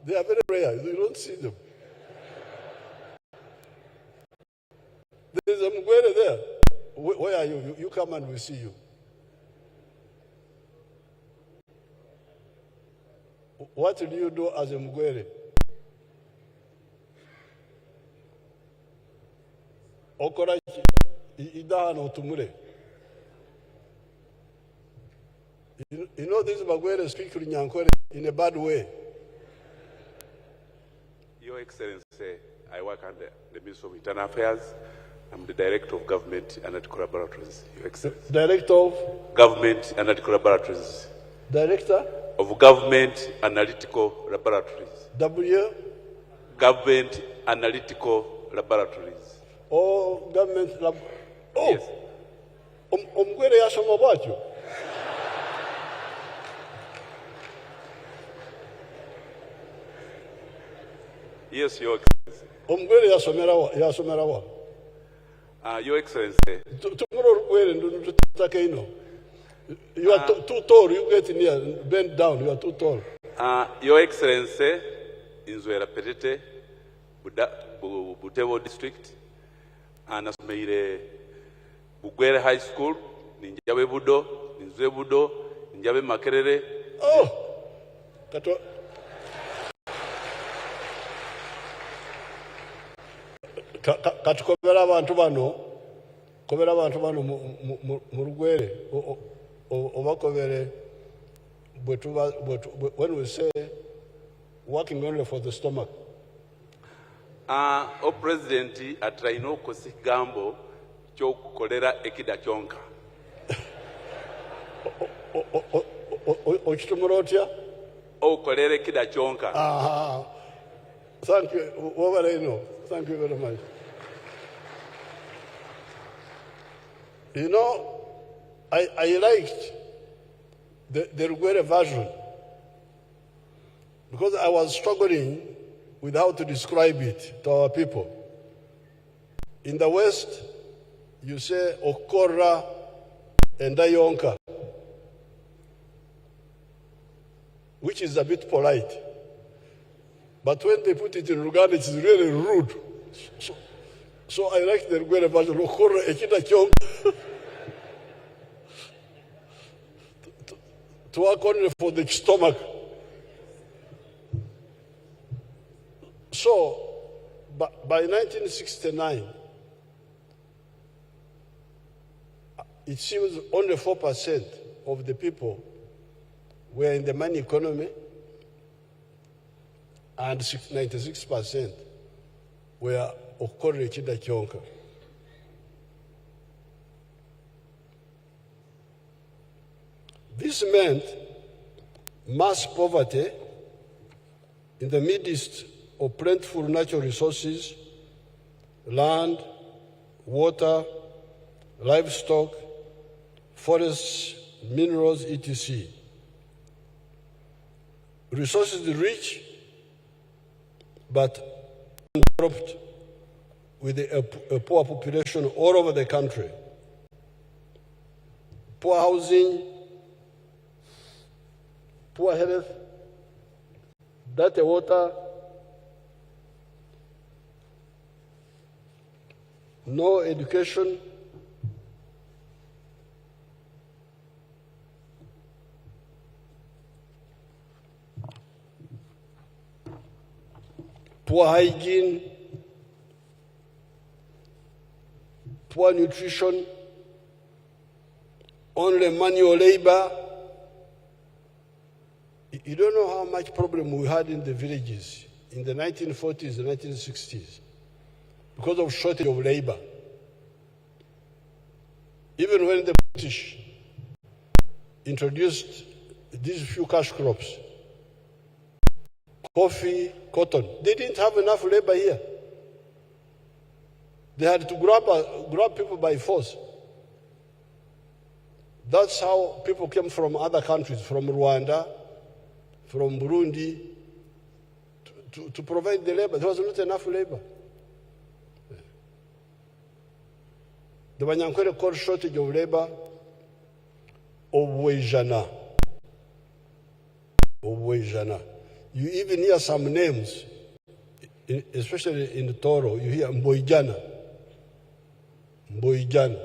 They are very rare. You don't see them. There is a Mugwere there. Where are you? You come and we see you. What do you do as a Mugwere? Okora idahano tumure. You know these Mugwere speak Nyankore in a bad way. Your Excellency, I work under the Ministry of Internal Affairs. I'm the Director of Government Analytical Laboratories, Your Excellency. Director of? Government Analytical Laboratories. Director? Of Government Analytical Laboratories. W? Government Analytical Laboratories. Oh, Government Lab. Oh! Yes. Omgwere yasoma bwacho. Yes, Your Excellency. Omgwere yasomera wa. Your Excellency. You are too tall. You get in here, bend down. You are too tall. Your Excellency, in Zwera Petete, Butevo District, and Asmeire Bugwere High School, Ninjabe Budo, Ninzwe Budo, Ninjabe Makerere. Oh! Katukobera abantu bano mu Lugwere obakobere when we say working only for the stomach. O President atraino okosigambo ky'okukolera ekida kyonka. Okitumura otya? Okukolera ekida kyonka. Thank you. Thank you very much. You know, I liked the Lugwere version because I was struggling with how to describe it to our people. In the West, you say Okora and Dayonka, which is a bit polite. But when they put it in Luganda, it's really rude. So I like the Lugwere version. Okora ekida kyonka. To work only for the stomach. So, by 1969, it seems only 4% of the people were in the money economy, and 96% were Okore Chida Kyonka. This meant mass poverty in the midst of plentiful natural resources, land, water, livestock, forests, minerals, etc. Resources rich, but corrupt, with a poor population all over the country. Poor housing, poor health, dirty water, no education, poor hygiene, poor nutrition, only manual labor. You don't know how much problem we had in the villages in the 1940s and 1960s because of shortage of labor. Even when the British introduced these few cash crops, coffee, cotton, they didn't have enough labor here. They had to grab people by force. That's how people came from other countries, from Rwanda, from Burundi, to provide the labor. There was not enough labor. The Banyankwere called shortage of labor Obwejana. Mboijana. You even hear some names, especially in the Toro, you hear Mboijana. Mboijana.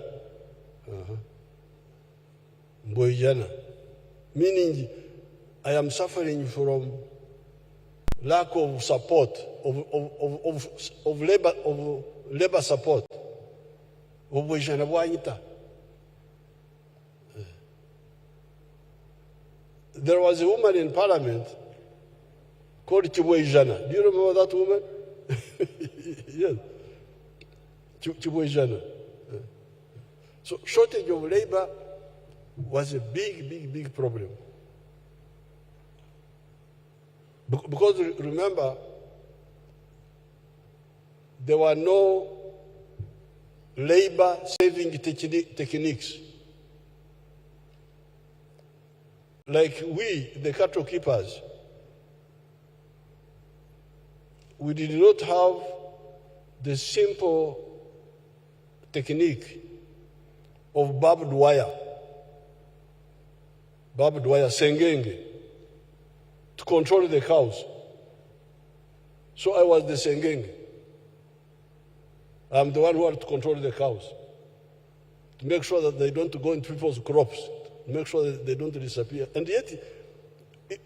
Mboijana. Meaning, I am suffering from lack of support, of labor support. Mboijana bwanyita. There was a woman in parliament called Chibwejana. Do you remember that woman? Yes. Chibwejana. So shortage of labor was a big problem. Because remember, there were no labor saving techniques. Like we, the cattle keepers, we did not have the simple technique of barbed wire sengenge, to control the cows. So I was the sengenge. I'm the one who had to control the cows, to make sure that they don't go into people's crops, to make sure that they don't disappear. And yet,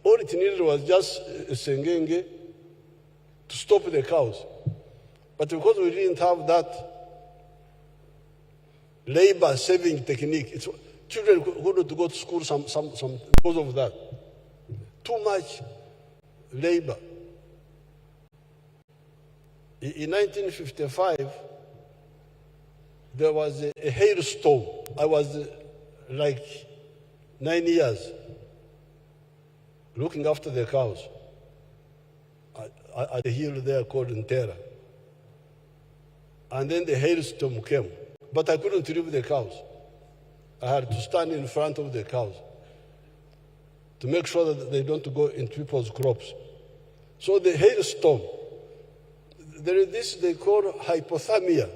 all it needed was just a sengenge to stop the cows. But because we didn't have that labor-saving technique, children couldn't go to school some because of that. Too much labor. In 1955, there was a hailstorm. I was like 9 years looking after the cows at a hill there called Ntera. And then the hailstorm came. But I couldn't leave the cows. I had to stand in front of the cows to make sure that they don't go into people's crops. So the hailstorm, there is this they call hypothermia.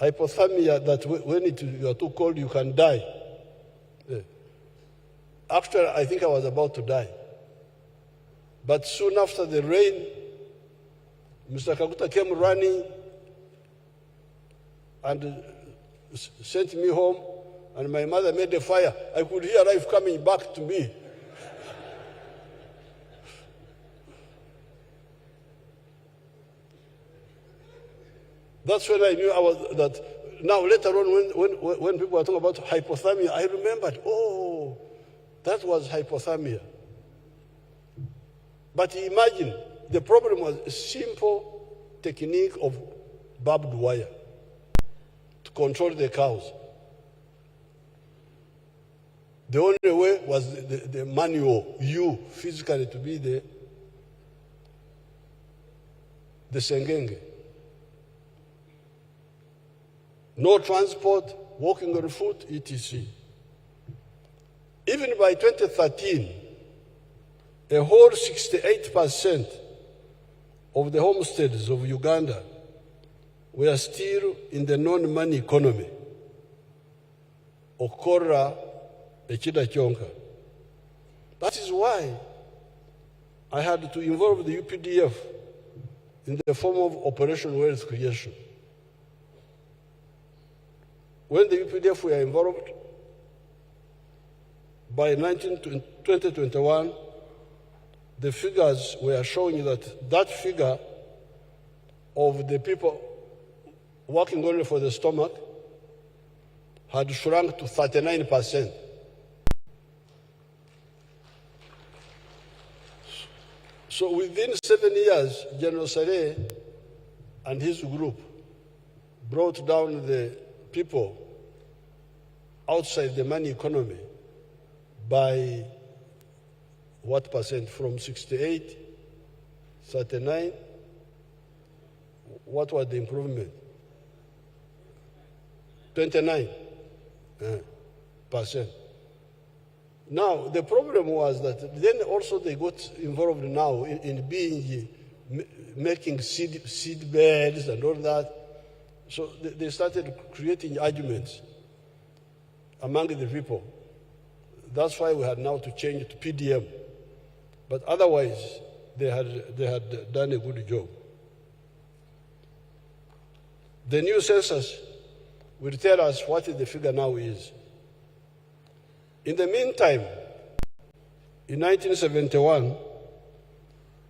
Hypothermia, that when you are too cold, you can die. After, I think I was about to die. But soon after the rain, Mr. Kaguta came running and sent me home, and my mother made a fire. I could hear life coming back to me. That's when I knew that. Now later on, when people were talking about hypothermia, I remembered, oh, that was hypothermia. But imagine, the problem was a simple technique of barbed wire to control the cows. The only way was the manual, you physically to be the sengenge. No transport, walking on foot, etc. Even by 2013, a whole 68% of the homesteads of Uganda were still in the non-money economy. Okora echida chonka. That is why I had to involve the UPDF in the form of Operation Wealth Creation. When the UPDF were involved, by 2021, the figures were showing that figure of the people working only for the stomach had shrunk to 39%. So within 7 years, General Saleh and his group brought down the people outside the money economy by what percent? From 68, 39, what was the improvement? 29%. Now, the problem was that then also they got involved now in making seed beds and all that. So they started creating arguments among the people. That's why we had now to change it to PDM, But otherwise, they had done a good job. The new census will tell us what the figure now is. In the meantime, in 1971,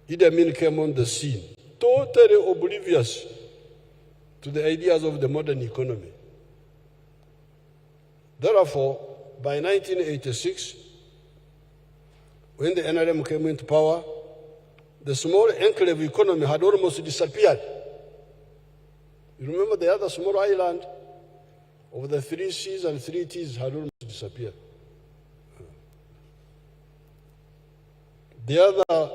Idi Amin came on the scene, totally oblivious to the ideas of the modern economy. Therefore, by 1986, when the NRM came into power, the small enclave economy had almost disappeared. You remember the other small island of the 3 Cs and 3 Ts had almost disappeared. The other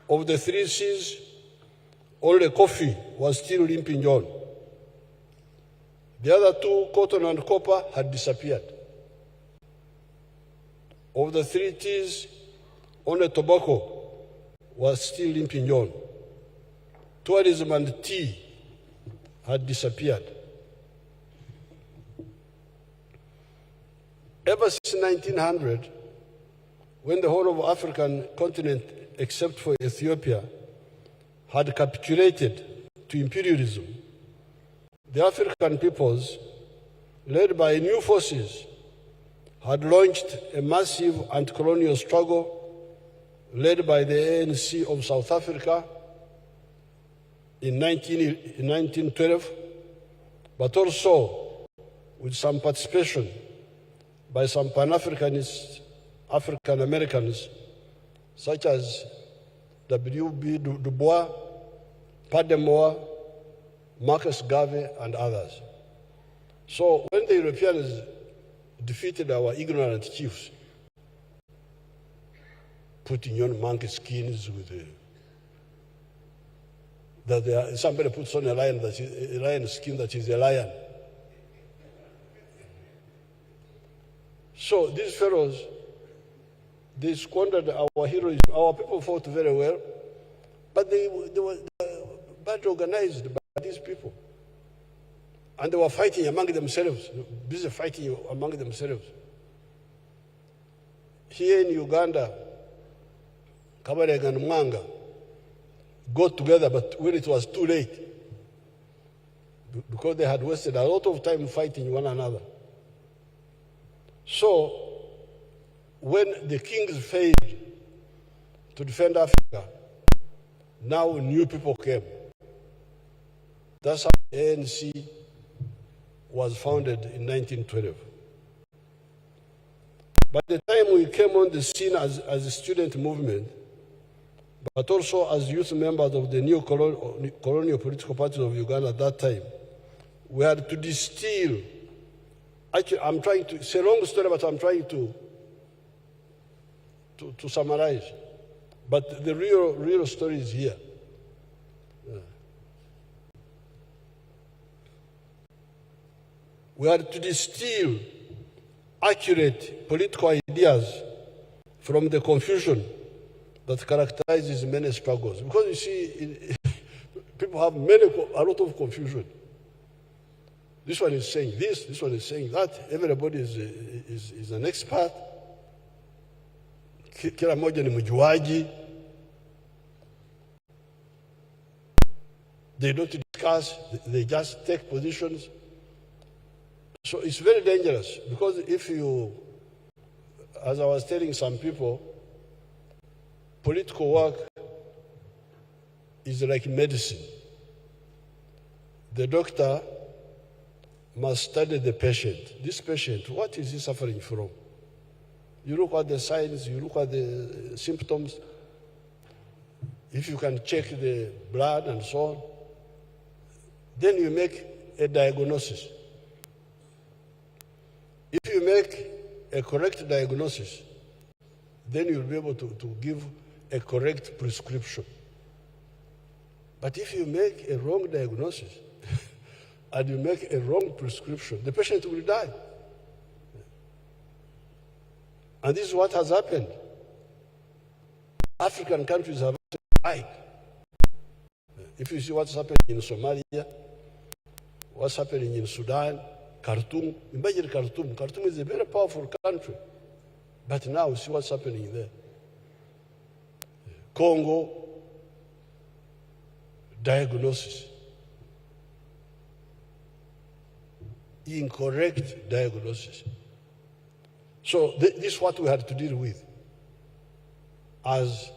of the 3 Cs, only coffee was still limping on. The other 2, cotton and copper, had disappeared. Of the 3 Ts, only tobacco was still limping on. Tourism and tea had disappeared. Ever since 1900, when the whole of African continent, except for Ethiopia, had capitulated to imperialism, the African peoples, led by new forces, had launched a massive anti-colonial struggle led by the ANC of South Africa in 1912, but also with some participation by some Pan-Africanist African Americans, such as W.B. Du Bois, Pademore, Marcus Garvey, and others. So when the Europeans defeated our ignorant chiefs, putting on monkey skins with somebody puts on a lion skin that is a lion. So these fellows, they squandered our heroism. Our people fought very well, but they were badly organized by these people. And they were fighting among themselves, busy fighting among themselves. Here in Uganda, Kabarega and Mwanga got together, but when it was too late, because they had wasted a lot of time fighting one another. So, when the kings failed to defend Africa, now new people came. That's how the ANC was founded in 1912. By the time we came on the scene as a student movement, but also as youth members of the new colonial political parties of Uganda at that time, we had to distill. Actually, I'm trying to, it's a long story, but I'm trying to summarize. But the real story is here. We had to distill accurate political ideas from the confusion that characterizes many struggles. Because you see, people have a lot of confusion. This one is saying this one is saying that. Everybody is an expert. Kila moja ni mjuaji. They don't discuss, they just take positions. So it's very dangerous, because if you, as I was telling some people, political work is like medicine. The doctor must study the patient. This patient, what is he suffering from? You look at the signs, you look at the symptoms. If you can check the blood and so on, then you make a diagnosis. If you make a correct diagnosis, then you'll be able to give a correct prescription. But if you make a wrong diagnosis and you make a wrong prescription, the patient will die. And this is what has happened. African countries have died. If you see what's happening in Somalia, what's happening in Sudan, Khartoum, imagine Khartoum. Khartoum is a very powerful country. But now see what's happening there. Congo diagnosis, incorrect diagnosis. So this is what we had to deal with as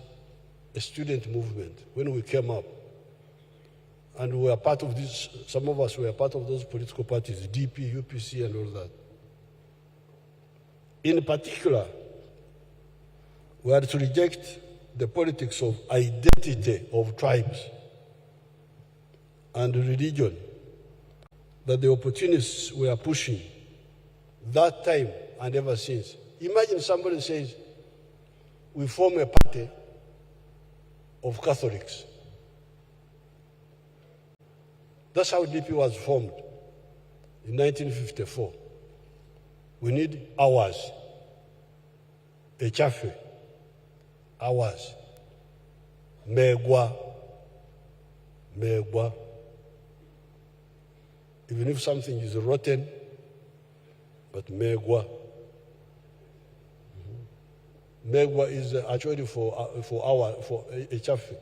a student movement when we came up. And we were part of this, some of us were part of those political parties, DP, UPC, and all that. In particular, we had to reject the politics of identity of tribes and religion that the opportunists were pushing that time and ever since. Imagine somebody says, we form a party of Catholics. That's how DP was formed in 1954. We need ours, Echafe, ours, Megwa, Megwa. Even if something is rotten, but Megwa. Megwa is actually for Echafe.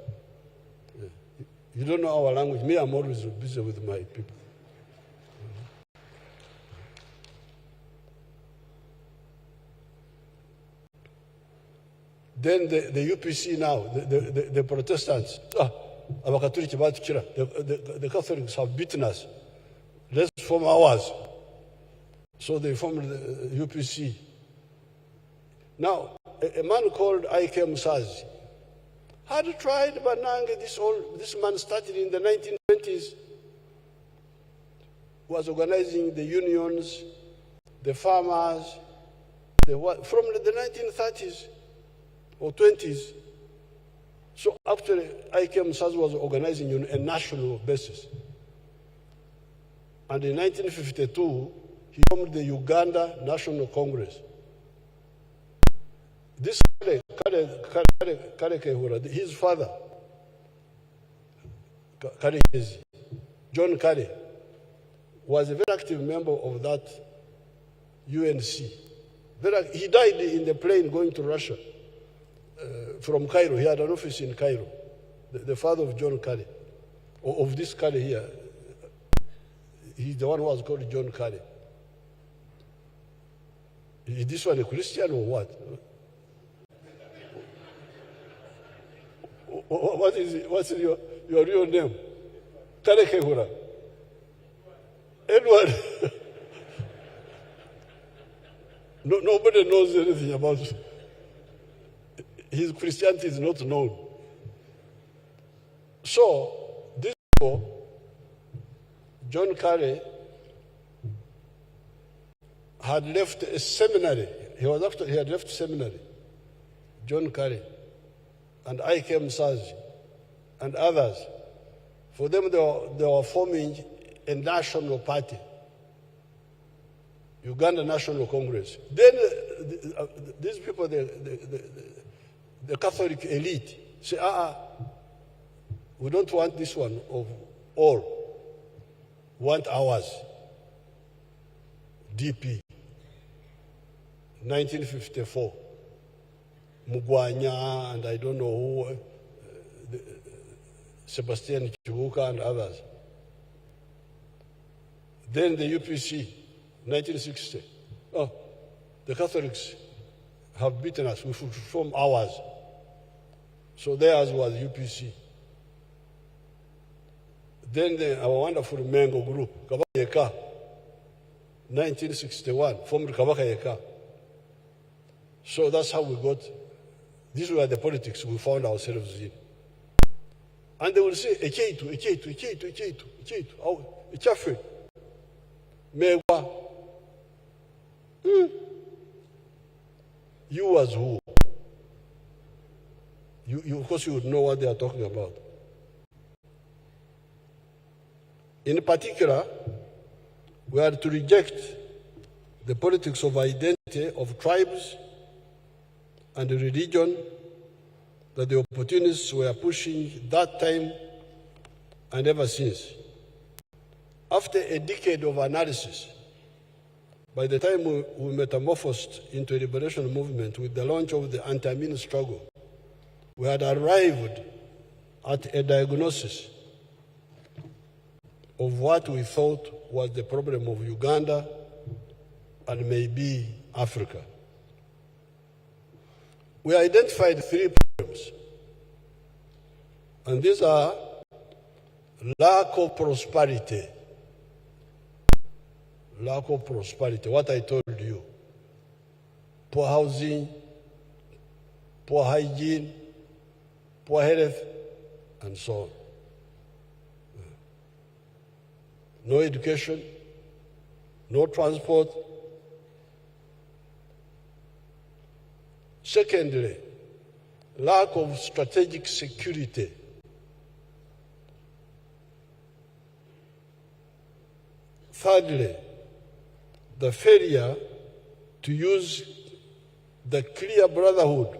You don't know our language. Me, I'm always busy with my people. Then the UPC now, the Protestants, the Catholics have beaten us. Let's form ours. So they formed the UPC. Now, a man called Ike Musazi had tried, but this man started in the 1920s, was organizing the unions, the farmers, from the 1930s or 20s. So actually, Ike Musazi was organizing on a national basis. And in 1952, he formed the Uganda National Congress. This his father, John Kare, was a very active member of that UNC. He died in the plane going to Russia from Cairo. He had an office in Cairo. The father of John Kare, of this Kare here, he's the one who was called John Kare. Is this one a Christian or what? What is it? What's your real name? Kare Kehura. Edward. Nobody knows anything about it. His Christianity is not known. So, this people, John Kare had left a seminary. He had left seminary. John Kare and Ike Musazi and others. For them, they were forming a national party, Uganda National Congress. Then these people, the Catholic elite, say, we don't want this one of all. We want ours. DP, 1954. Mugwanya and I don't know who, Sebastian Chibuka and others. Then the UPC, 1960. The Catholics have beaten us. We should form ours. So theirs was UPC. Then our wonderful Mengo group, Kabaka Yeka, 1961, formed Kabaka Yeka. So that's how we got. These were the politics we found ourselves in. And they will say, Echetu, Echafe, Mewa. You was who? You, of course, you would know what they are talking about. In particular, we had to reject the politics of identity of tribes and the religion that the opportunists were pushing that time and ever since. After a decade of analysis, by the time we metamorphosed into a liberation movement with the launch of the anti-Amin struggle, we had arrived at a diagnosis of what we thought was the problem of Uganda and maybe Africa. We identified 3 problems, and these are lack of prosperity, what I told you, poor housing, poor hygiene, poor health, and so on. No education, no transport. Secondly, lack of strategic security. Thirdly, the failure to use the clear brotherhood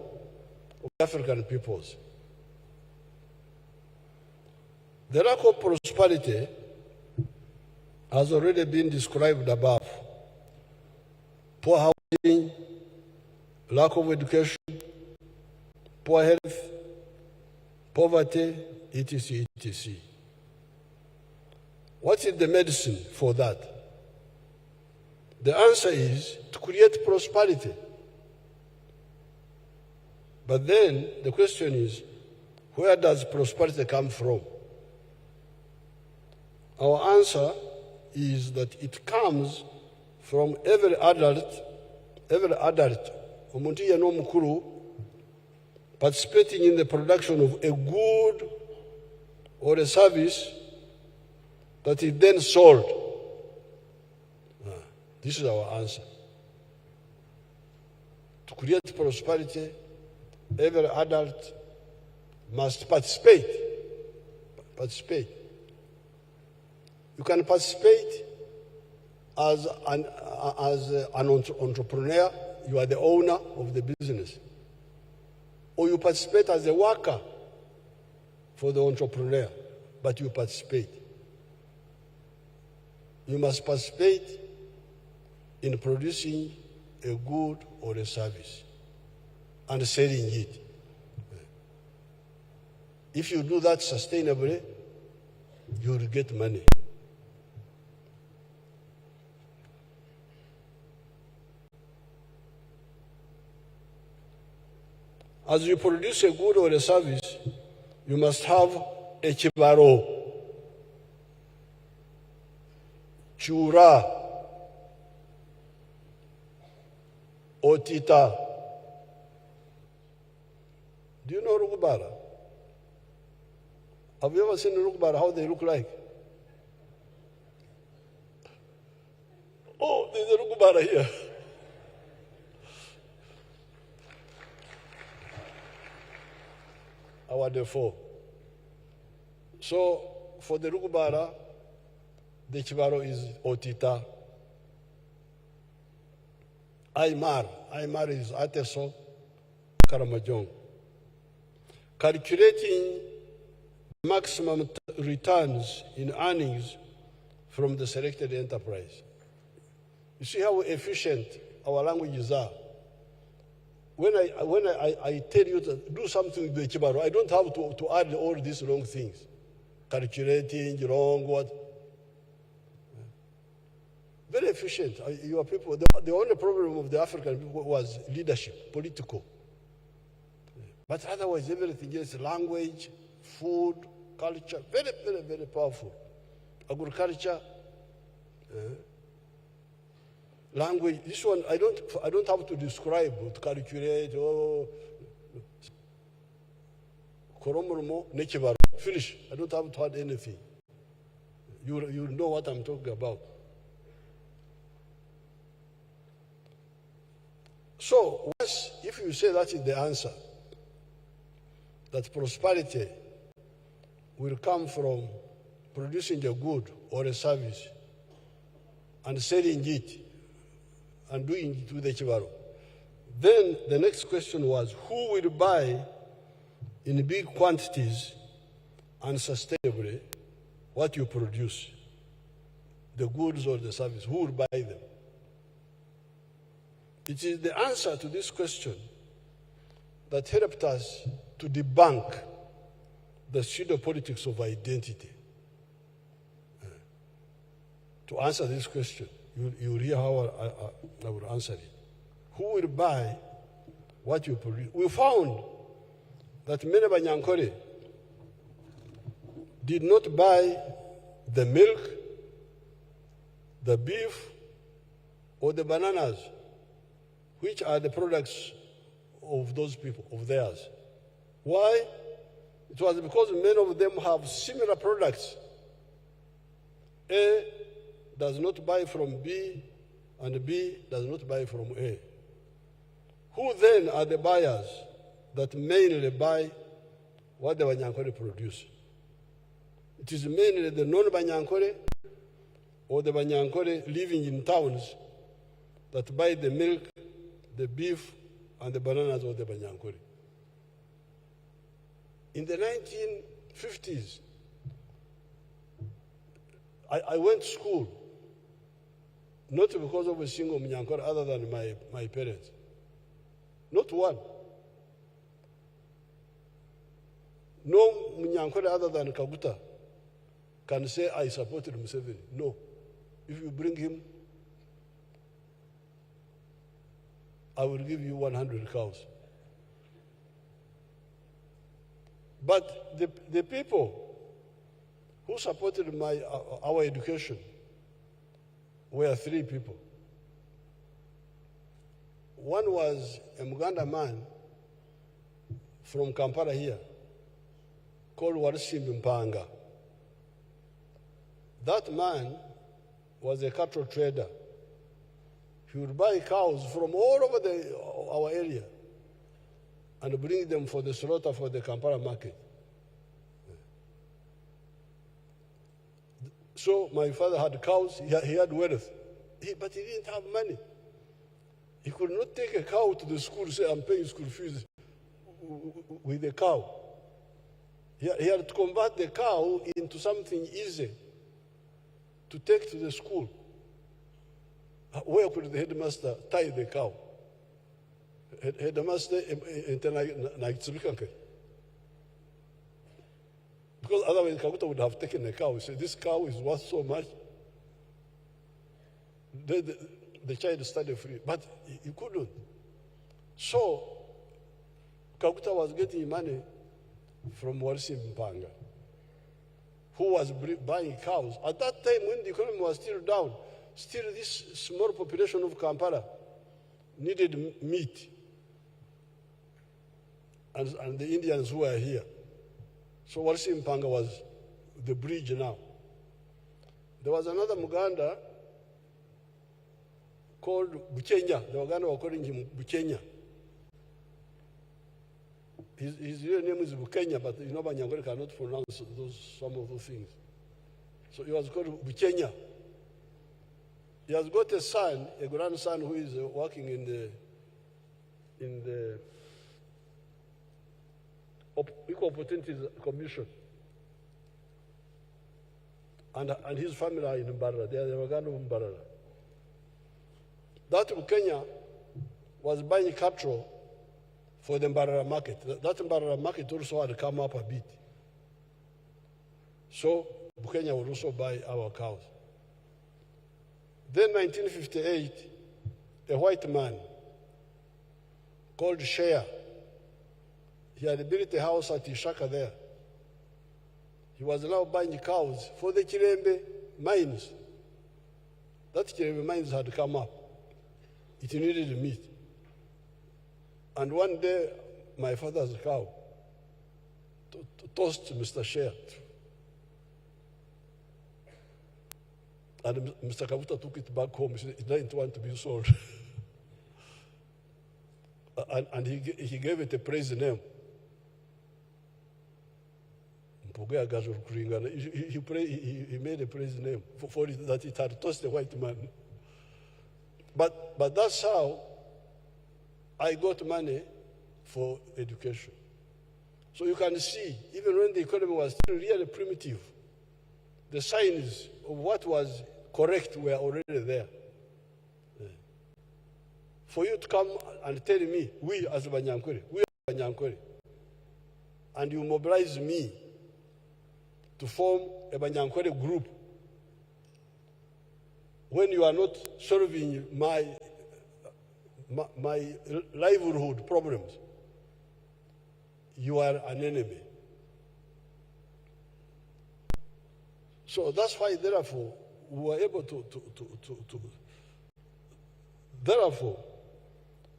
of African peoples. The lack of prosperity has already been described above. Poor housing, lack of education, poor health, poverty, etc., etc. What is the medicine for that? The answer is to create prosperity. But then the question is, where does prosperity come from? Our answer is that it comes from every adult, omuntu yenna omukulu, participating in the production of a good or a service that is then sold. This is our answer. To create prosperity, every adult must participate. You can participate as an entrepreneur, you are the owner of the business. Or you participate as a worker for the entrepreneur, but you participate. You must participate in producing a good or a service and selling it. If you do that sustainably, you will get money. As you produce a good or a service, you must have a kibaro, chura, otita. Do you know rugubara? Have you ever seen rugubara, how they look like? Oh, there's a rugubara here. Our default. So for the rugubara, the chibaro is otita. Aymar is ateso, karamajong. Calculating maximum returns in earnings from the selected enterprise. You see how efficient our languages are. When I tell you to do something with the Chibaro, I don't have to add all these wrong things. Calculating, wrong, what? Very efficient. Your people, the only problem of the African people was leadership, political. But otherwise, everything else, language, food, culture, very, very, very powerful. Agriculture, language. This one I don't have to describe, to calculate. Koromoromo, Nechibaro, finish. I don't have to add anything. You know what I'm talking about. So, if you say that is the answer, that prosperity will come from producing a good or a service and selling it and doing it with the Chibaro. Then the next question was, who will buy in big quantities and sustainably what you produce, the goods or the service? Who will buy them? It is the answer to this question that helped us to debunk the pseudo-politics of identity. To answer this question, you'll hear how I will answer it. Who will buy what you produce? We found that many Banyankore did not buy the milk, the beef, or the bananas, which are the products of those people, of theirs. Why? It was because many of them have similar products. A does not buy from B, and B does not buy from A. Who then are the buyers that mainly buy what the Banyankore produce? It is mainly the non-Banyankore or the Banyankore living in towns that buy the milk, the beef, and the bananas of the Banyankore. In the 1950s, I went to school, not because of a single Munyankore other than my parents. Not one. No Munyankore other than Kaguta can say, I supported Museveni. No. If you bring him, I will give you 100 cows. But the people who supported our education were three people. One was a Muganda man from Kampala here called Warisimbi Mpanga. That man was a cattle trader. He would buy cows from all over our area and bring them for the slaughter for the Kampala market. So my father had cows, he had wealth, but he didn't have money. He could not take a cow to the school and say, I'm paying school fees with a cow. He had to convert the cow into something easy to take to the school. Where could the headmaster tie the cow? Headmaster, because otherwise Kaguta would have taken the cow. He said, this cow is worth so much. The child studied free, but he couldn't. So Kaguta was getting money from Warisimbi Mpanga, who was buying cows. At that time, when the economy was still down, still this small population of Kampala needed meat. And the Indians who were here. So Warisimbi Mpanga was the bridge now. There was another Muganda called Bukenya. The Waganda were calling him Bukenya. His real name is Bukenya, but you know Banyankore cannot pronounce some of those things. So he was called Bukenya. He has got a son, a grandson, who is working in the Equal Opportunities Commission. And his family are in Mbarara. They are the Waganda of Mbarara. That Bukenya was buying cattle for the Mbarara market. That Mbarara market also had come up a bit. So Bukenya would also buy our cows. Then 1958, a white man called Shea, he had built a house at Ishaka there. He was now buying cows for the Chirembe mines. That Chirembe mines had come up. It needed meat. And one day, my father's cow tossed Mr. Shea. And Mr. Kabuta took it back home. He said, it didn't want to be sold. and he gave it a praise name. He made a praise name for it, that it had tossed a white man. But that's how I got money for education. So you can see, even when the economy was still really primitive, the signs of what was correct were already there. For you to come and tell me, we as Banyankore, and you mobilize me to form a Banyankwere group when you are not solving my livelihood problems, you are an enemy. So that's why, therefore, we were able therefore,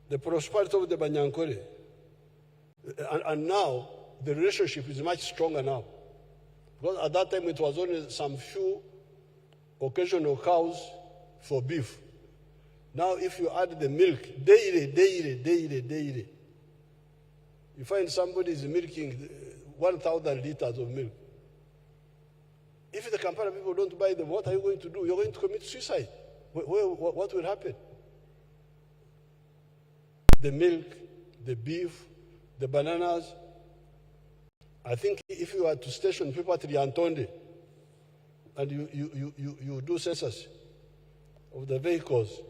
the prosperity of the Banyankwere, and now the relationship is much stronger now. Because at that time it was only some few occasional cows for beef. Now if you add the milk, daily, you find somebody is milking 1,000 liters of milk. If the Kampala people don't buy them, what are you going to do? You're going to commit suicide. What will happen? The milk, the beef, the bananas. I think if you are to station people at Riantonde and you do census of the vehicles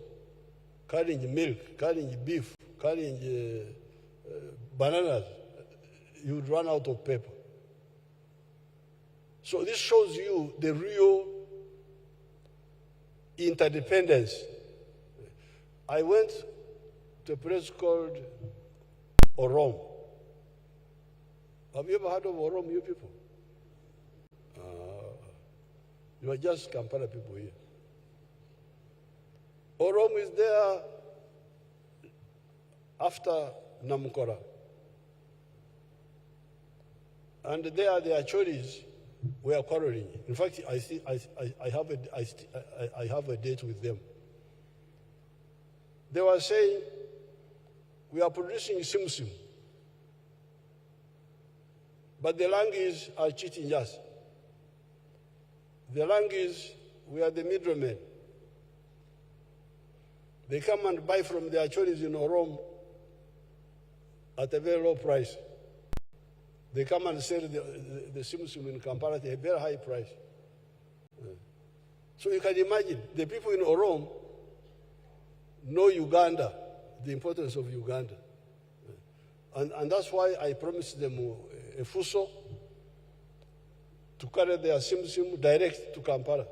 carrying milk, carrying beef, carrying bananas, you would run out of paper. So this shows you the real interdependence. I went to a place called Orom. Have you ever heard of Orom, you people? You are just Kampala people here. Orom is there after Namukora. And there the Achoris were quarreling. In fact, I have a date with them. They were saying, we are producing simsim, but the Langis are cheating us. The Langis, we are the middlemen. They come and buy from the Achoris in Orom at a very low price. They come and sell the simsim in Kampala at a very high price. So you can imagine, the people in Orom know Uganda, the importance of Uganda. And that's why I promised them a fuso to carry their simsim direct to Kampala,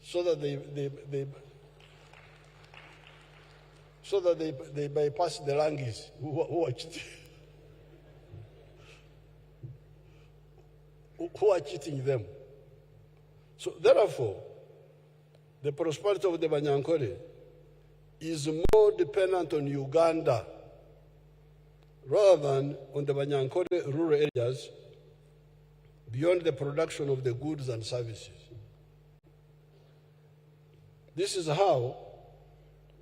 so that they bypass the Langis who are cheating. Who are cheating them. So therefore, the prosperity of the Banyankwere is more dependent on Uganda rather than on the Banyankwere rural areas beyond the production of the goods and services. This is how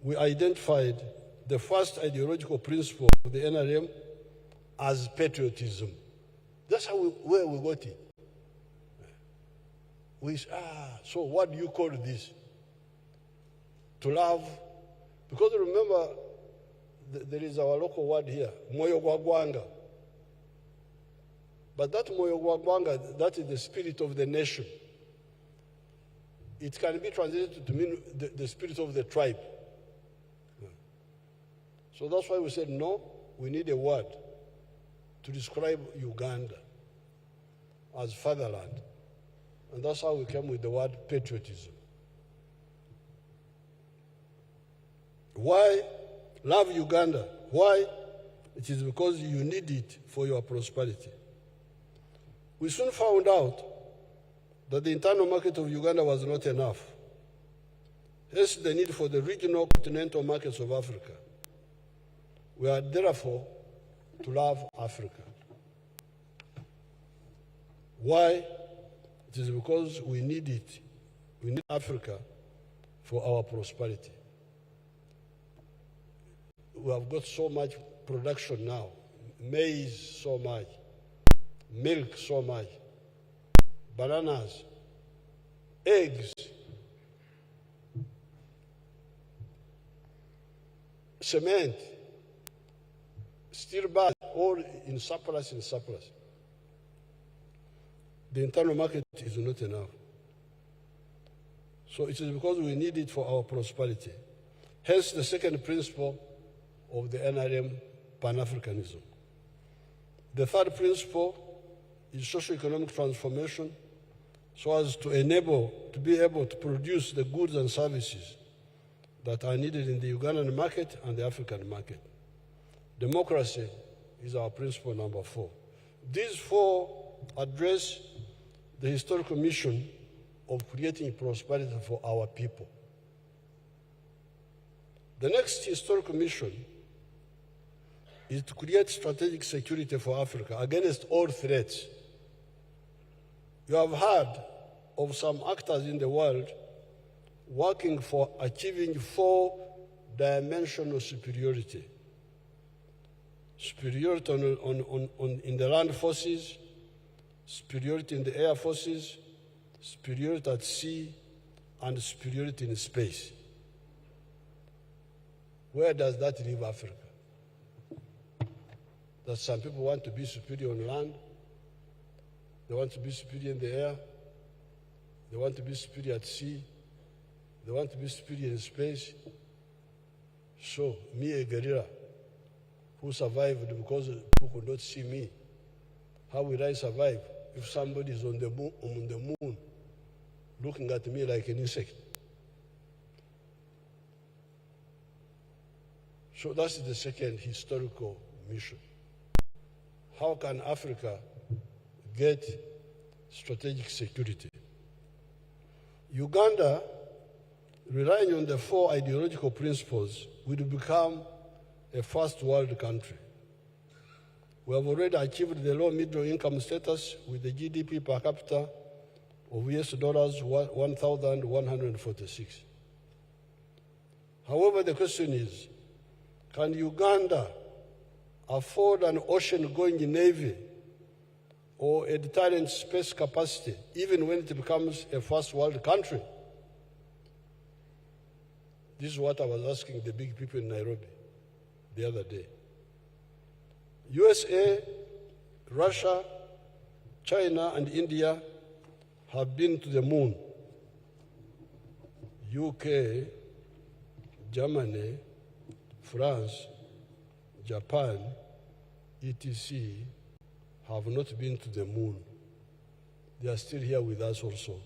we identified the first ideological principle of the NRM as patriotism. That's where we got it. So what do you call this? To love? Because remember, there is our local word here, moyo gwagwanga. But that moyo gwagwanga, that is the spirit of the nation. It can be translated to mean the spirit of the tribe. So that's why we said, no, we need a word to describe Uganda as fatherland. And that's how we came with the word patriotism. Why love Uganda? Why? It is because you need it for your prosperity. We soon found out that the internal market of Uganda was not enough. Hence the need for the regional continental markets of Africa. We are therefore to love Africa. Why? It is because we need it. We need Africa for our prosperity. We have got so much production now. Maize, so much. Milk, so much. Bananas. Eggs. Cement. Steel bars, all in surplus, The internal market is not enough. So it is because we need it for our prosperity. Hence the second principle of the NRM, Pan-Africanism. The third principle is socio-economic transformation, so as to be able to produce the goods and services that are needed in the Ugandan market and the African market. Democracy is our principle number 4. These 4 address the historical mission of creating prosperity for our people. The next historical mission is to create strategic security for Africa against all threats. You have heard of some actors in the world working for achieving 4-dimensional superiority. Superiority in the land forces, superiority in the air forces, superiority at sea, and superiority in space. Where does that leave Africa? That some people want to be superior on land, they want to be superior in the air, they want to be superior at sea, they want to be superior in space. So, me, a guerrilla, who survived because people could not see me, how will I survive if somebody is on the moon looking at me like an insect? So that's the second historical mission. How can Africa get strategic security? Uganda, relying on the 4 ideological principles, will become a first world country. We have already achieved the low middle income status with the GDP per capita of US dollars 1,146. However, the question is, can Uganda afford an ocean-going navy or a deterrent space capacity, even when it becomes a first world country? This is what I was asking the big people in Nairobi the other day. USA, Russia, China, and India have been to the moon. UK, Germany, France, Japan, etc. have not been to the moon. They are still here with us also.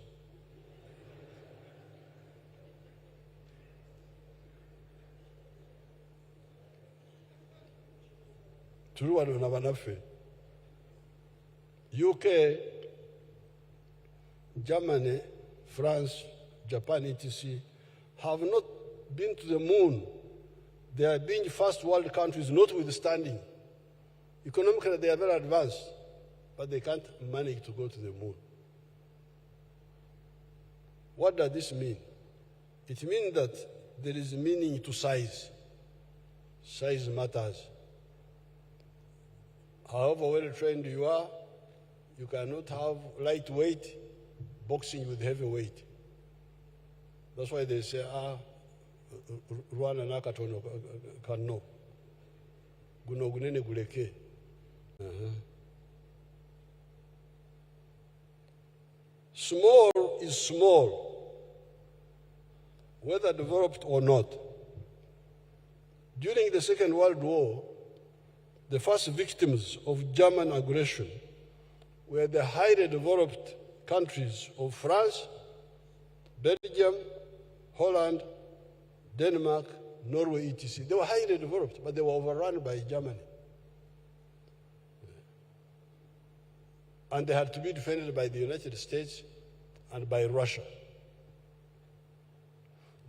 UK, Germany, France, Japan, etc. have not been to the moon. They are being first world countries, notwithstanding. Economically, they are very advanced, but they can't manage to go to the moon. What does this mean? It means that there is meaning to size. Size matters. However well trained you are, you cannot have lightweight boxing with heavyweight. That's why they say, Aronda Nyakairima kano. Guno gunene guleke. Small is small, whether developed or not. During the Second World War, the first victims of German aggression were the highly developed countries of France, Belgium, Holland, Denmark, Norway, etc. They were highly developed, but they were overrun by Germany. And they had to be defended by the United States and by Russia.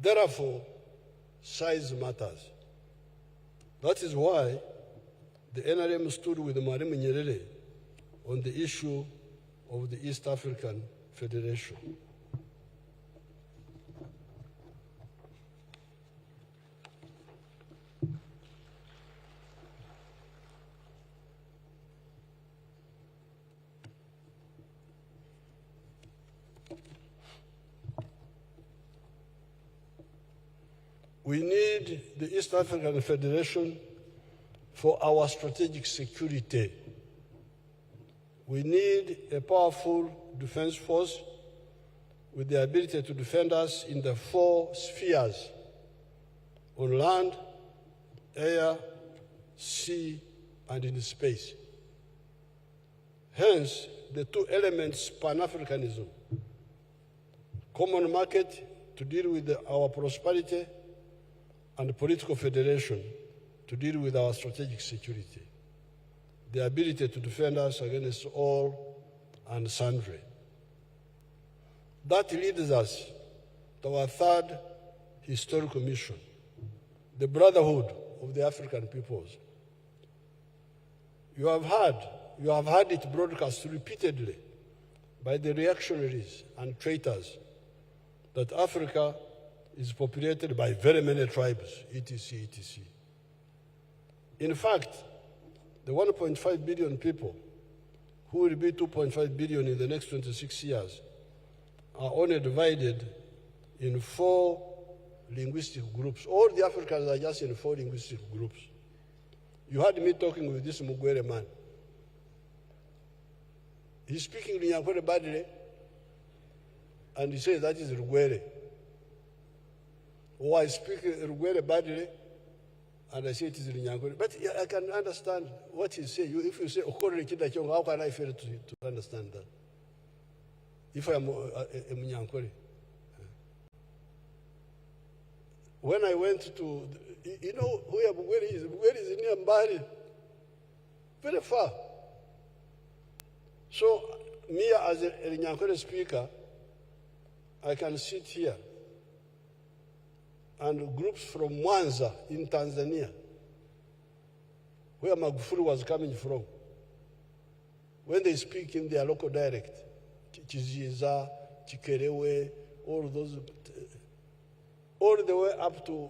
Therefore, size matters. That is why the NRM stood with Mwalimu Nyerere on the issue of the East African Federation. We need the East African Federation for our strategic security. We need a powerful defense force with the ability to defend us in the 4 spheres: on land, air, sea, and in space. Hence, the two elements, Pan-Africanism, common market to deal with our prosperity, and political federation to deal with our strategic security, the ability to defend us against all and sundry. That leads us to our third historical mission, the brotherhood of the African peoples. You have heard it broadcast repeatedly by the reactionaries and traitors that Africa is populated by very many tribes, etc., etc. In fact, the 1.5 billion people, who will be 2.5 billion in the next 26 years, are only divided in 4 linguistic groups. All the Africans are just in 4 linguistic groups. You heard me talking with this Mugwere man. He's speaking Lunyankore badly, and he says that is Rugwere. Or I speak Rugwere badly, and I say it is Lunyankore. But I can understand what he's saying. If you say Okore Kidachong, how can I fail to understand that? If I am a Munyankore. When I went to, you know where Bugwere is? Bugwere is near Mbari, very far. So, me as a Nyankore speaker, I can sit here, and groups from Mwanza in Tanzania, where Magufuli was coming from, when they speak in their local dialect, Chiziza, Chikerewe, all those, all the way up to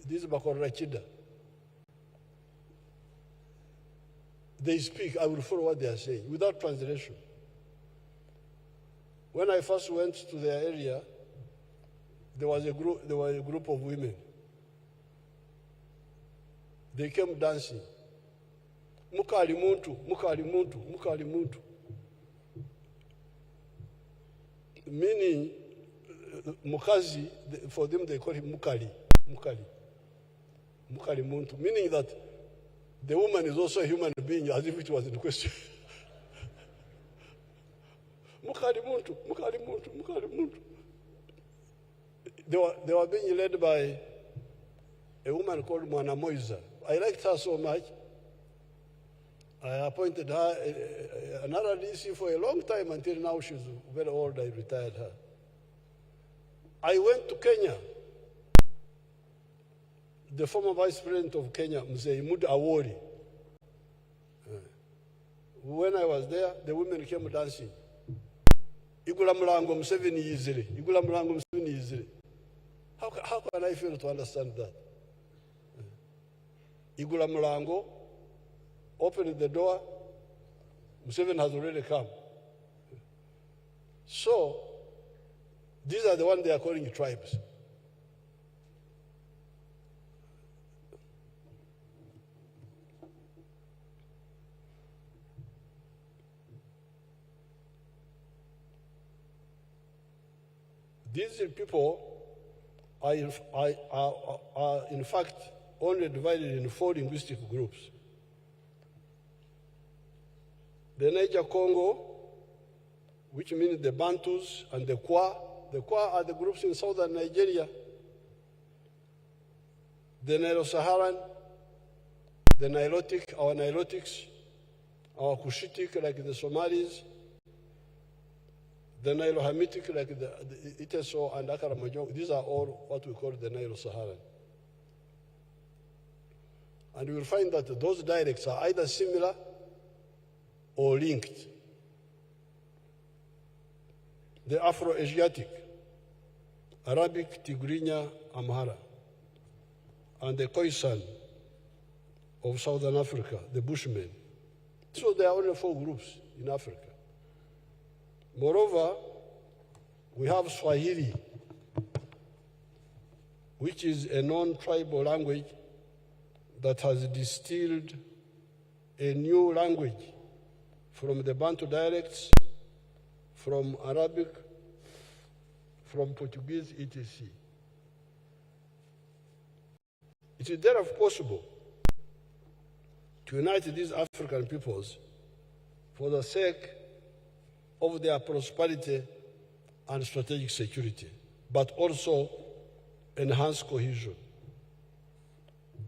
this Bakorachida. They speak, I will follow what they are saying, without translation. When I first went to their area, there was a group of women. They came dancing. Mukali muntu, mukali muntu, mukali muntu. Meaning, mukazi, for them they call him mukali, mukali. Mukali muntu, meaning that the woman is also a human being, as if it was in question. Mukali muntu, mukali muntu, mukali muntu. They were being led by a woman called Mwana Moiza. I liked her so much. I appointed her another DC for a long time until now she's very old. I retired her. I went to Kenya. The former vice president of Kenya, Mzee Mud Awori. When I was there, the women came dancing. Igula Mulango Museveni easily. Igula Mulango Museveni easily. How can I fail to understand that? Igula Mulango opened the door. Museveni has already come. So, these are the ones they are calling tribes. These people are in fact only divided in 4 linguistic groups. The Niger Congo, which means the Bantus and the Kwa. The Kwa are the groups in southern Nigeria. The Nilo-Saharan, the Nilotic, our Nilotics, our Cushitic like the Somalis, the Nilo-Hamitic like the Iteso and Akaramajong. These are all what we call the Nilo-Saharan. And you will find that those dialects are either similar or linked. The Afro-Asiatic, Arabic, Tigrinya, Amhara, and the Khoisan of Southern Africa, the Bushmen. So there are only 4 groups in Africa. Moreover, we have Swahili, which is a non-tribal language that has distilled a new language from the Bantu dialects, from Arabic, from Portuguese, etc. It is therefore possible to unite these African peoples for the sake of their prosperity and strategic security, but also enhance cohesion.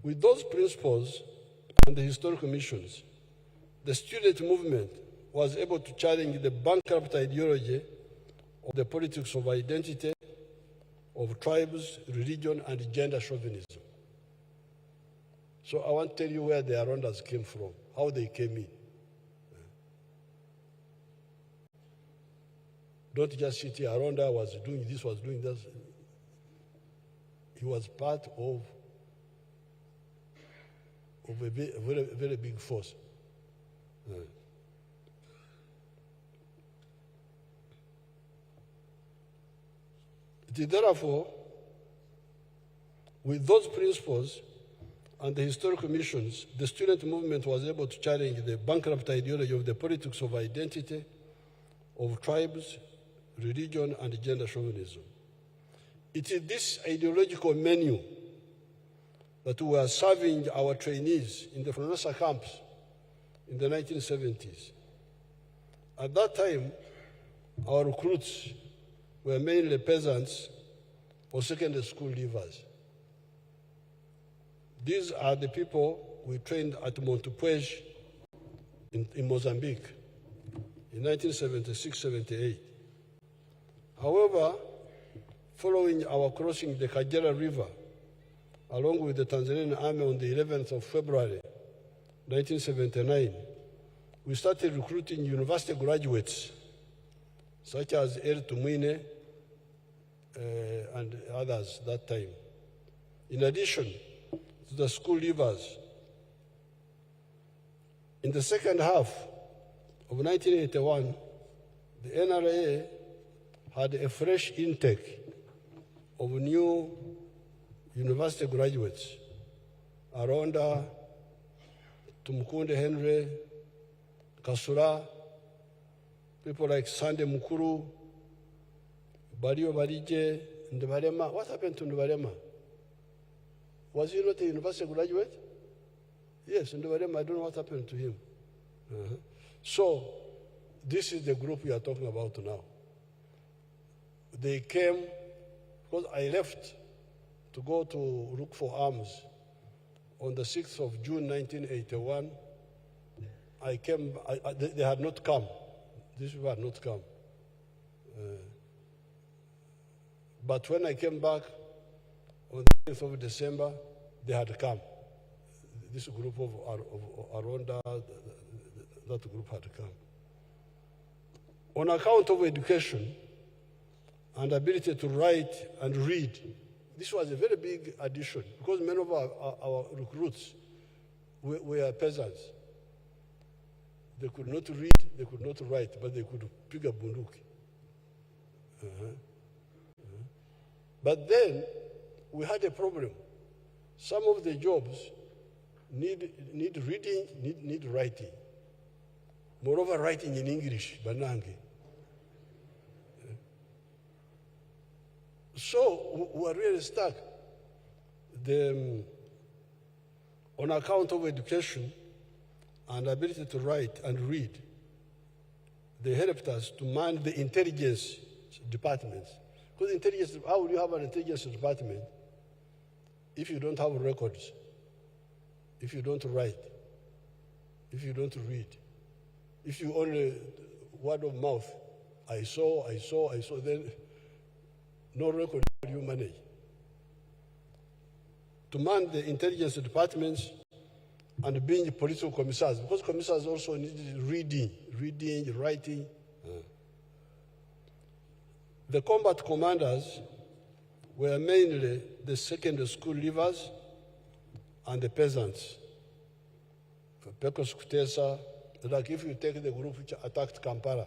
With those principles and the historical missions, the student movement was able to challenge the bankrupt ideology of the politics of identity, of tribes, religion, and gender chauvinism. So I want to tell you where the Arondas came from, how they came in. Don't just sit here, Aronda was doing this, was doing that. He was part of a very, very big force. It is therefore, with those principles and the historical missions, the student movement was able to challenge the bankrupt ideology of the politics of identity, of tribes, religion, and gender chauvinism. It is this ideological menu that we were serving our trainees in the Fronosa camps in the 1970s. At that time, our recruits were mainly peasants or secondary school leavers. These are the people we trained at Montepuez in Mozambique in 1976-78. However, following our crossing the Kagera River, along with the Tanzanian army on the 11th of February, 1979, we started recruiting university graduates, such as El Tumwine and others that time. In addition to the school leavers, in the second half of 1981, the NRA had a fresh intake of new university graduates, Aronda, Tumukunde Henry, Kasura, people like Sande Mukuru, Bario Barije, Ndebarema. What happened to Ndebarema? Was he not a university graduate? Yes, Ndebarema, I don't know what happened to him. So, this is the group we are talking about now. They came, because I left to go to look for arms on the 6th of June 1981. I came, they had not come. These people had not come. But when I came back on the 10th of December, they had come. This group of Aronda, that group had come. On account of education and ability to write and read, this was a very big addition because many of our recruits were peasants. They could not read, they could not write, but they could pick a bunduki. But then we had a problem. Some of the jobs need reading, need writing. Moreover, writing in English, banange. So we are really stuck. On account of education and ability to write and read, they helped us to man the intelligence departments. Because intelligence, how will you have an intelligence department if you don't have records, if you don't write, if you don't read, if you only word of mouth, I saw, then no record you manage. To man the intelligence departments and being political commissars, because commissars also need reading, writing. The combat commanders were mainly the secondary school leavers and the peasants. Pecos Kutesa, like if you take the group which attacked Kampala,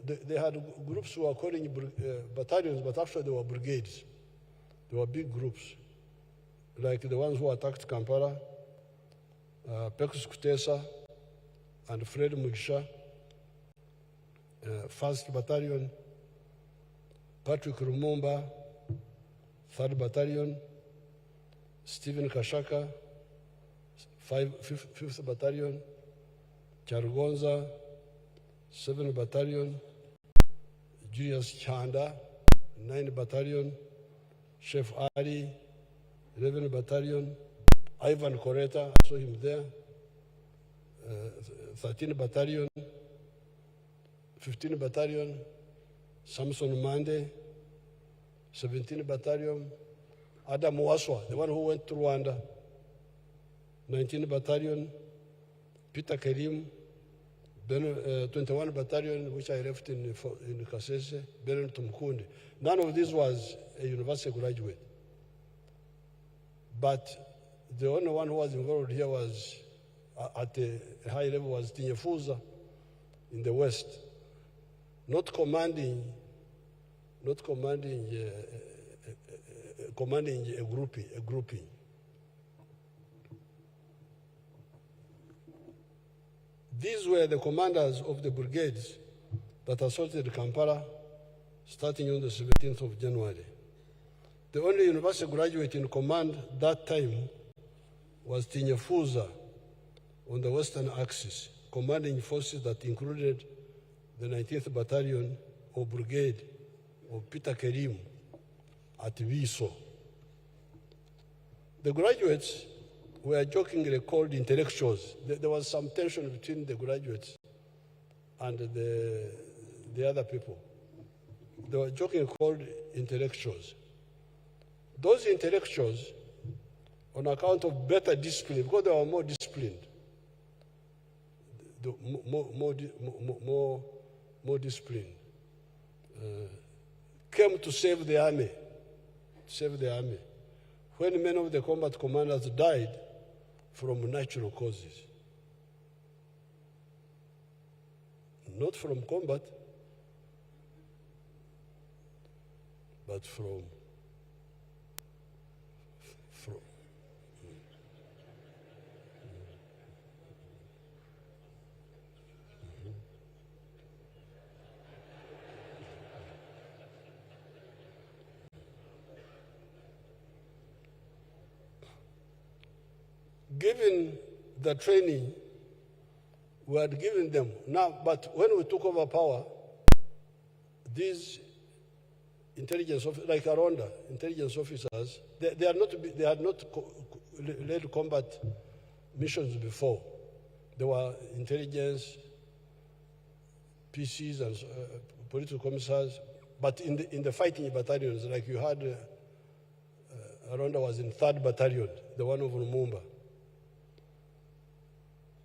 they had groups who were calling battalions, but actually they were brigades. They were big groups, like the ones who attacked Kampala, Pecos Kutesa and Fred Mugisha, 1st Battalion, Patrick Lumumba, 3rd Battalion, Stephen Kashaka, 5th Battalion, Chargonza, 7 Battalion, Julius Chanda, 9 Battalion, Chef Ali, 11 Battalion, Ivan Koreta, I saw him there, 13 Battalion, 15 Battalion, Samson Mande, 17 Battalion, Adam Waswa, the one who went to Rwanda, 19 Battalion, Peter Kerim, 21 Battalion, which I left in Kasese, Belen Tumkundi. None of this was a university graduate. But the only one who was involved here was, at a high level, was Tinyefuza in the West, not commanding a grouping. These were the commanders of the brigades that assaulted Kampala starting on the 17th of January. The only university graduate in command that time was Tinyefuza on the western axis, commanding forces that included the 19th Battalion or Brigade of Peter Kerim at Viso. The graduates were jokingly called intellectuals. There was some tension between the graduates and the other people. They were jokingly called intellectuals. Those intellectuals, on account of better discipline, because they were more disciplined, more disciplined, came to save the army. When many of the combat commanders died from natural causes, not from combat, but from given the training we had given them. Now, but when we took over power, these intelligence officers, like Aronda, intelligence officers, they had not led combat missions before. They were intelligence, PCs, and political commissars, but in the fighting battalions, like you had, Aronda was in 3rd Battalion, the one of Lumumba.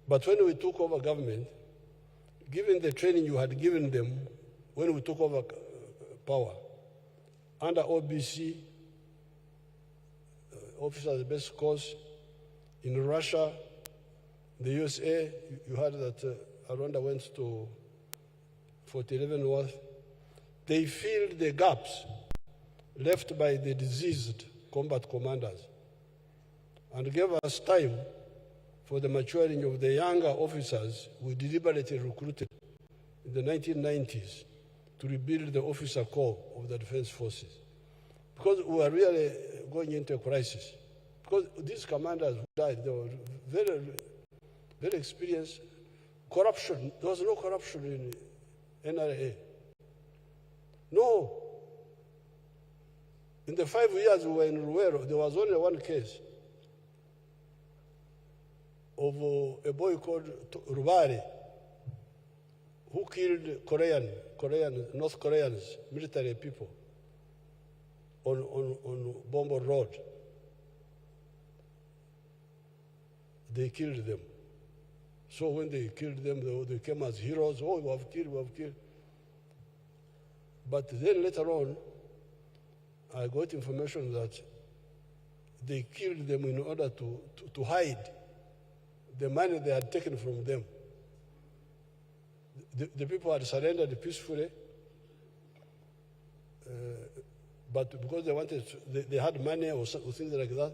But when we took over government, given the training you had given them when we took over power, under OBC, officers base course, in Russia, the USA, you heard that Aronda went to Fort Leavenworth. They filled the gaps left by the diseased combat commanders and gave us time for the maturing of the younger officers we deliberately recruited in the 1990s to rebuild the officer corps of the defense forces. Because we were really going into a crisis. Because these commanders who died, they were very, very experienced. Corruption, there was no corruption in NRA. No. In the 5 years we were in Ruero, there was only one case of a boy called Rubari, who killed North Koreans, military people, on Bombo Road. They killed them. So when they killed them, they came as heroes. Oh, we have killed. But then later on, I got information that they killed them in order to hide the money they had taken from them. The people had surrendered peacefully, but because they had money or things like that,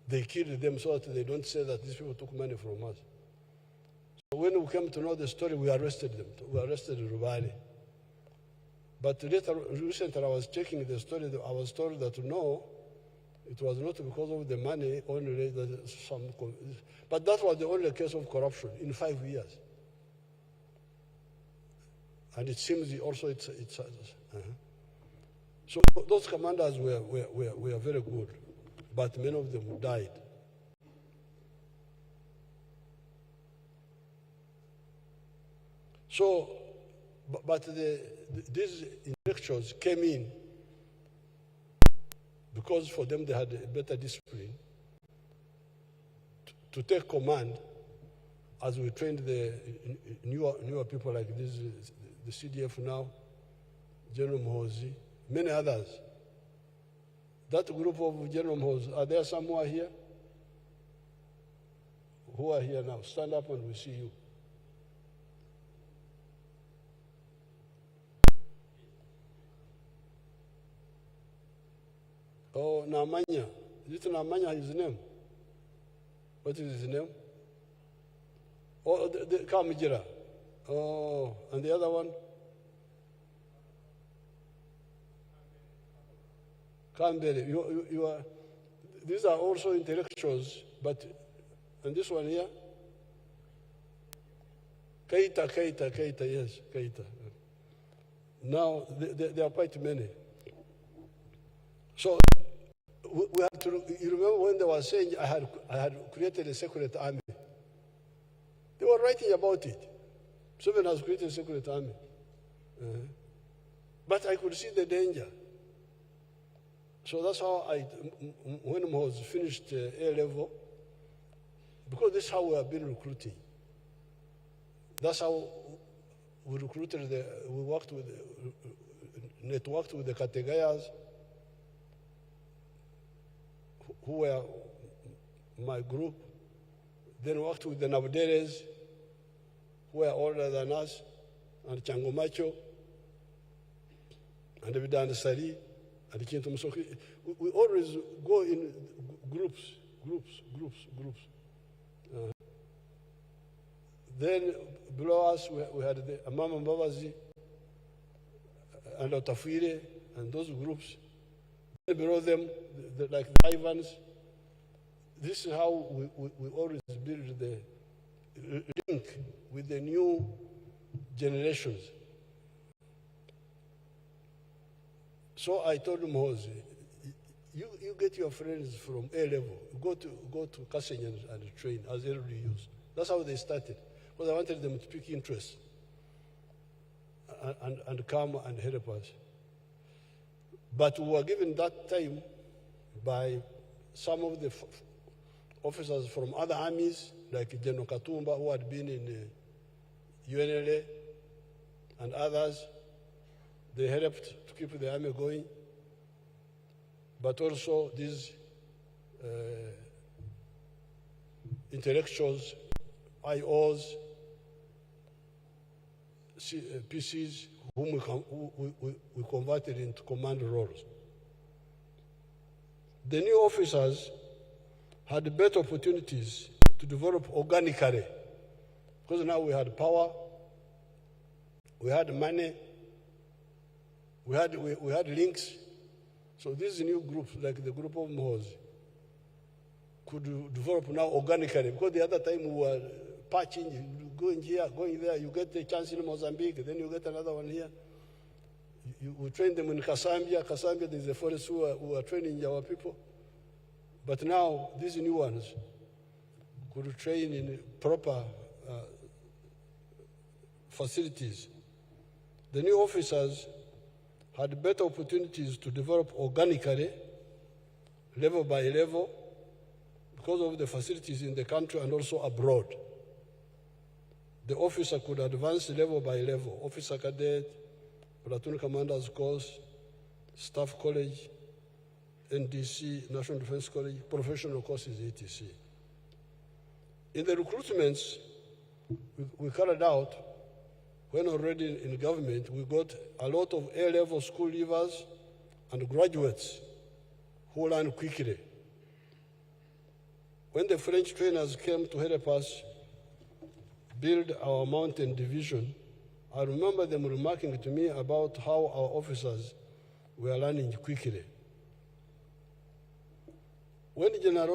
they killed them so that they don't say that these people took money from us. So when we came to know the story, we arrested them. We arrested Rubari. But recently I was checking the story, I was told that no, It was not because of the money only that but that was the only case of corruption in 5 years. And it seems also it's So those commanders were very good, but many of them died. So, but these intellectuals came in because for them they had a better discipline to take command as we trained the newer people like this, the CDF now, General Mohozi, many others. That group of General Mohozi, are there some who are here? Who are here now? Stand up and we see you. Oh, Namanya. Is it Namanya his name? What is his name? Oh, the Kamijira. Oh, and the other one? Kambere. You are, these are also intellectuals, but, and this one here? Keita, yes, Keita. Now, there are quite many. So, we have to, you remember when they were saying I had created a secret army? They were writing about it. Museveni has created a secret army. But I could see the danger. So that's how when I was finished A level, because this is how we have been recruiting. That's how we recruited, networked with the Kategayas, who were my group, then worked with the Nabderes, who were older than us, and Changomacho, and Vidan Sari, and Kinto Musoki. We always go in groups. Then below us, we had the Amama Mbabazi, and Otafire, and those groups. Then below them, like the Ivans. This is how we always build the link with the new generations. So I told Mohozi, you get your friends from A level, go to Kasseng and train as LDUs. That's how they started, because I wanted them to pick interest and come and help us. But we were given that time by some of the officers from other armies, like General Katumba, who had been in UNLA, and others. They helped to keep the army going. But also these intellectuals, IOs, PCs, whom we converted into command roles. The new officers had better opportunities to develop organically, because now we had power, we had money, we had links. So these new groups, like the group of Mohozi, could develop now organically, because the other time we were patching, going here, going there. You get a chance in Mozambique, then you get another one here. We train them in Kasambia. Kasambia, there's a forest who are training our people. But now, these new ones could train in proper facilities. The new officers had better opportunities to develop organically, level by level, because of the facilities in the country and also abroad. The officer could advance level by level, officer cadet, platoon commander's course, staff college, NDC, National Defense College, professional courses, etc. In the recruitments we carried out, when already in government, we got a lot of A-level school leavers and graduates who learn quickly. When the French trainers came to help us build our mountain division, I remember them remarking to me about how our officers were learning quickly. When General